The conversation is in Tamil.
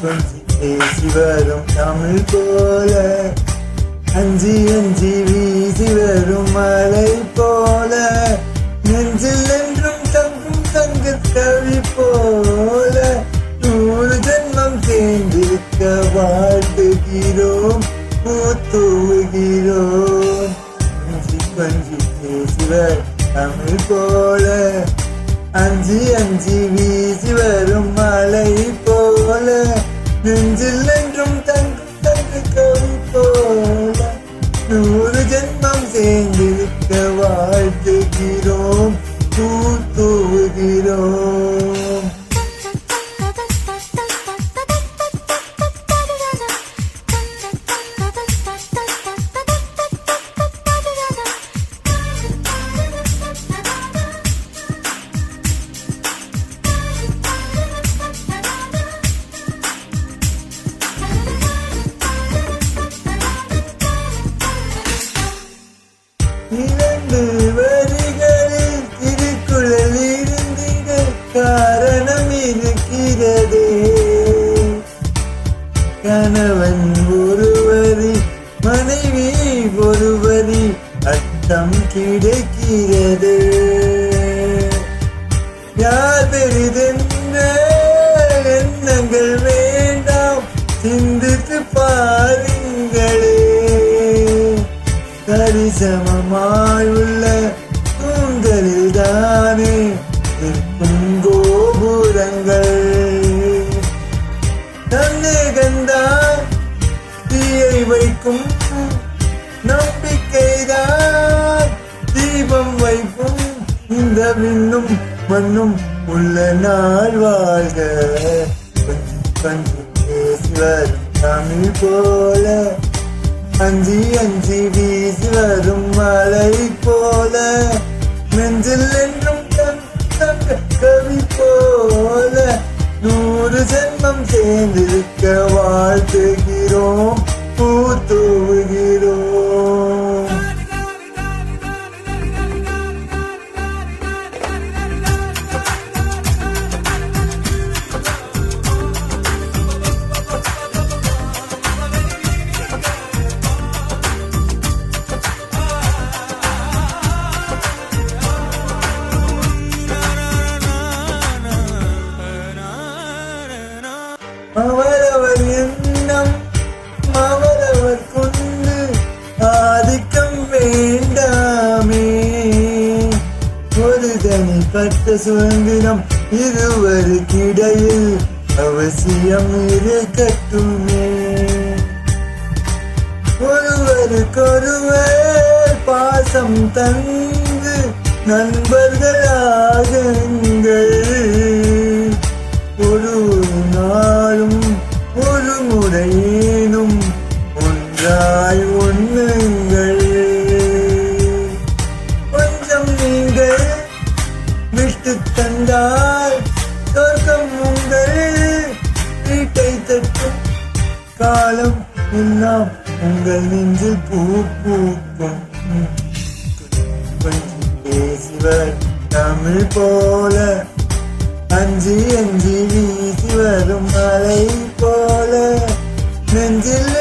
கொஞ்சி பேசி வரும் தமிழ் போல அஞ்சி அஞ்சி வீசி வரும் மலை போல நெஞ்சில் என்றும் தங்கும் தங்க கவி போல 100 ஜென்மம் சேர்ந்திருக்க வாழ்த்துகிறோம் பூத்துவுகிறோம் கொஞ்சி கொஞ்சி பேசிவர் தமிழ் போல அஞ்சி அஞ்சி வீசி வரும் மலை போல நெஞ்சில் என்றும் தங்கும் தங்க கவி போல 100 ஜென்மம் சேர்ந்திருக்க வாழ்த்துகிறோம் பூத்துவுகிறோம் இரண்டு வரிகளில் திருக்குறள் இருந்திட காரணம் இருக்கிறதே கணவன் ஒருவரி மனைவி ஒருவரி அர்த்தம் கிடைக்கிறது யார் பெரிதென்ன எண்ணங்கள் வேண்டாம் சிந்தித்து பாருங்களே சரிசமமாயுள்ள தூண்களில் தானே இருக்கும் கோபுரங்கள் சந்தேகந்தான் தீயை வைக்கும் நம்பிக்கைதான் தீபம் வைக்கும் இந்த விண்ணும் மண்ணும் உள்ள நாள் வாழ்க கொஞ்சம் பேசுவர் தமிழ் போல அஞ்சி அஞ்சி வீசி வரும் மலை போல நெஞ்சில் என்றும் தங்க கவி போல 100 ஜென்மம் சேர்ந்திருக்க வாழ்த்துகிறோம் பூத்துவுகிறோம் அவரவர் எண்ணம் அவரவர் கொண்டு ஆதிக்கம் வேண்டாமே ஒரு தனிப்பட்ட சுதந்திரம் இருவருக்கிடையில் அவசியம் இருக்கட்டுமே ஒருவருக்கொருவர் பாசம் தந்து நண்பர்களாகுங்கள் ஒரு நாளும் ஒரு முறையேனும் ஒன்றாய் ஒண்ணுங்கள் கொஞ்சம் நீங்கள் விட்டு தந்தால் சொர்க்கம் உங்கள் வீட்டை தட்டும் காலம் எல்லாம் உங்கள் நெஞ்சில் பூ பூக்கும் கொஞ்சம் பேசிவர் தமிழ் போல அஞ்சி அஞ்சி வீசி வரும் மலை போல நெஞ்சில்